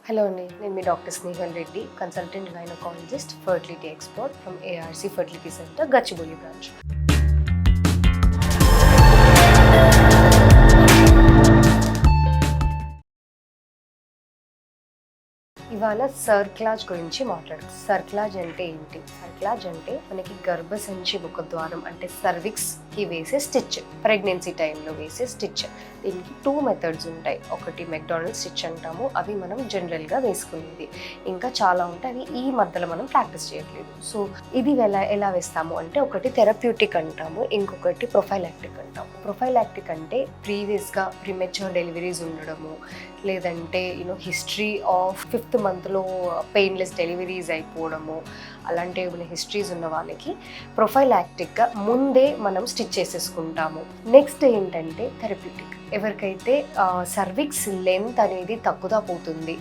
Hello అండి, నేను మీ doctor Snehal Reddy, consultant gynaecologist, fertility expert from ARC fertility centre, Gachibowli branch. ఇవాళ సర్క్లాజ్ గురించి మాట్లాడుతాం. సర్క్లాజ్ అంటే ఏంటి? సర్క్లాజ్ అంటే మనకి గర్భసంచి ముఖద్వారం అంటే సర్విక్స్కి వేసే స్టిచ్, ప్రెగ్నెన్సీ టైంలో వేసే స్టిచ్. దీనికి 2 మెథడ్స్ ఉంటాయి. ఒకటి మెక్డానల్డ్ స్టిచ్ అంటాము, అవి మనం జనరల్గా వేసుకునేది. ఇంకా చాలా ఉంటాయి, అవి ఈ మధ్యలో మనం ప్రాక్టీస్ చేయట్లేదు. సో ఇది ఎలా వేస్తాము అంటే, ఒకటి థెరప్యూటిక్ అంటాము, ఇంకొకటి ప్రొఫైలాక్టిక్ అంటాము. ప్రొఫైలాక్టిక్ అంటే ప్రీవియస్గా ప్రీమెచ్యూర్ డెలివరీస్ ఉండడము, లేదంటే హిస్టరీ ఆఫ్ 5th మంత్లో పెయిన్లెస్ డెలివరీస్ అయిపోవడము, అలాంటి ఏమైనా హిస్టరీస్ ఉన్న వాళ్ళకి ప్రొఫైలాక్టిక్గా ముందే మనం స్టిచ్ చేసేసుకుంటాము. నెక్స్ట్ ఏంటంటే థెరప్యూటిక్. ఎవరికైతే సర్విక్స్ లెంత్ అనేది తగ్గుతా పోతుంది,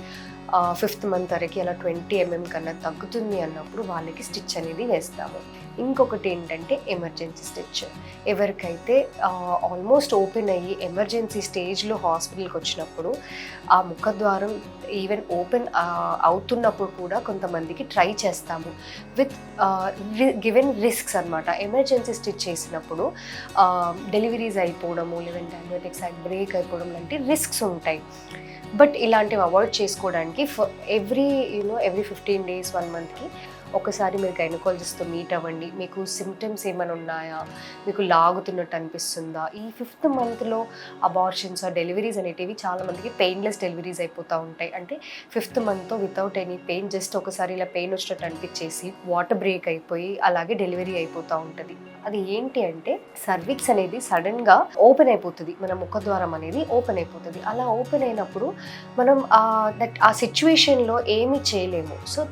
5th మంత్ వరకు అలా 20 mm కన్నా తగ్గుతుంది అన్నప్పుడు వాళ్ళకి స్టిచ్ అనేది వేస్తాము. ఇంకొకటి ఏంటంటే ఎమర్జెన్సీ స్టిచ్. ఎవరికైతే ఆల్మోస్ట్ ఓపెన్ అయ్యి ఎమర్జెన్సీ స్టేజ్లో హాస్పిటల్కి వచ్చినప్పుడు ఆ ముఖద్వారం ఈవెన్ ఓపెన్ అవుతున్నప్పుడు కూడా కొంతమందికి ట్రై చేస్తాము విత్ గివెన్ రిస్క్స్ అనమాట. ఎమర్జెన్సీ స్టిచ్ చేసినప్పుడు డెలివరీస్ అయిపోవడము, లేదంటే డయాబెటిక్ సైడ్ బ్రేక్ అయిపోవడం లాంటి రిస్క్స్ ఉంటాయి. బట్ ఇలాంటివి అవాయిడ్ చేసుకోవడానికి ఎవ్రీ 15 days 1 monthకి ఒకసారి మీరు గైనకాలజిస్ట్తో మీట్ అవ్వండి. మీకు సిమ్టమ్స్ ఏమైనా ఉన్నాయా, మీకు లాగుతున్నట్టు అనిపిస్తుందా? ఈ 5th మంత్లో అబార్షన్స్ డెలివరీస్ అనేటివి చాలామందికి పెయిన్లెస్ డెలివరీస్ అయిపోతూ ఉంటాయి. అంటే 5th మంత్తో వితౌట్ ఎనీ పెయిన్, జస్ట్ ఒకసారి ఇలా పెయిన్ వచ్చినట్టు అనిపించేసి వాటర్ బ్రేక్ అయిపోయి అలాగే డెలివరీ అయిపోతూ ఉంటుంది. అది ఏంటి అంటే సర్విక్స్ అనేది సడన్గా ఓపెన్ అయిపోతుంది, మన ముఖద్వారం అనేది ఓపెన్ అయిపోతుంది. అలా ఓపెన్ అయినప్పుడు మనం ఆ సిచ్యువేషన్లో ఏమీ చేయలేము. సో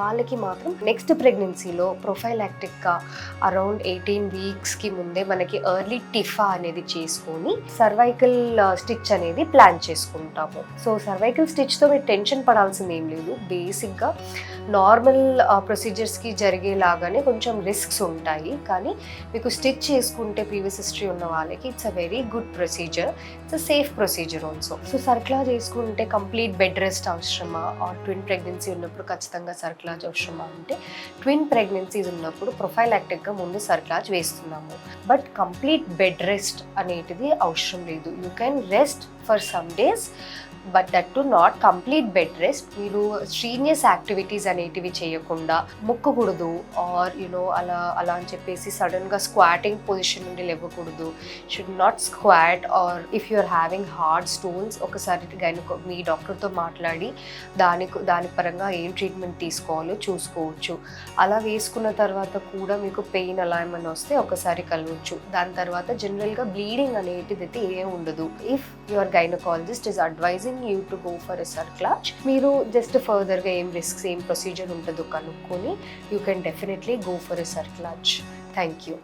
వాళ్ళకి మాత్రం నెక్స్ట్ ప్రెగ్నెన్సీలో ప్రొఫైలాక్టిక్గా అరౌండ్ 18 weeksకి ముందే మనకి ఎర్లీ టిఫా అనేది చేసుకొని సర్వైకల్ స్టిచ్ అనేది ప్లాన్ చేసుకుంటాము. సో సర్వైకల్ స్టిచ్తో మీరు టెన్షన్ పడాల్సింది ఏం లేదు. బేసిక్గా నార్మల్ ప్రొసీజర్స్కి జరిగేలాగానే కొంచెం రిస్క్స్ ఉంటాయి, కానీ మీకు స్టిచ్ చేసుకుంటే ప్రీవియస్ హిస్టరీ ఉన్న వాళ్ళకి it's a very good procedure, it's a safe procedure also. So cerclage చేసుకుంటే కంప్లీట్ బెడ్ రెస్ట్ అవసరమా, ట్విన్ ప్రెగ్నెన్సీ ఉన్నప్పుడు ఖచ్చితంగా సర్క్లాజ్ అవసరమా అంటే, ట్విన్ ప్రెగ్నెన్సీస్ ఉన్నప్పుడు ప్రొఫైలాక్టిక్గా ముందు సర్క్లాజ్ వేస్తున్నాము. బట్ కంప్లీట్ బెడ్ రెస్ట్ అనేటిది అవసరం లేదు. You can rest for some days, but that to not complete bed rest. మీరు స్ట్రీనియస్ యాక్టివిటీస్ అనేటివి చేయకుండా ముక్కకూడదు, ఆర్ అలా అని చెప్పేసి సడన్గా స్క్వాటింగ్ పొజిషన్ నుండి లేవకూడదు. Should not squat. Or if you are having hard stools, ఒకసారి మీ డాక్టర్తో మాట్లాడి దాని పరంగా ఏం ట్రీట్మెంట్ తీసుకోవాలో చూసుకోవచ్చు. అలా వేసుకున్న తర్వాత కూడా మీకు పెయిన్ అలా ఏమైనా వస్తే ఒకసారి కలవచ్చు. దాని తర్వాత జనరల్గా బ్లీడింగ్ అనేటిది అయితే ఏం ఉండదు. If your gynaecologist is advising you to go for a cerclage, మీరు జస్ట్ ఫర్దర్గా ఏం రిస్క్స్, ఏం ప్రొసీజర్ ఉంటుందో కనుక్కొని you can definitely go for a cerclage. Thank you.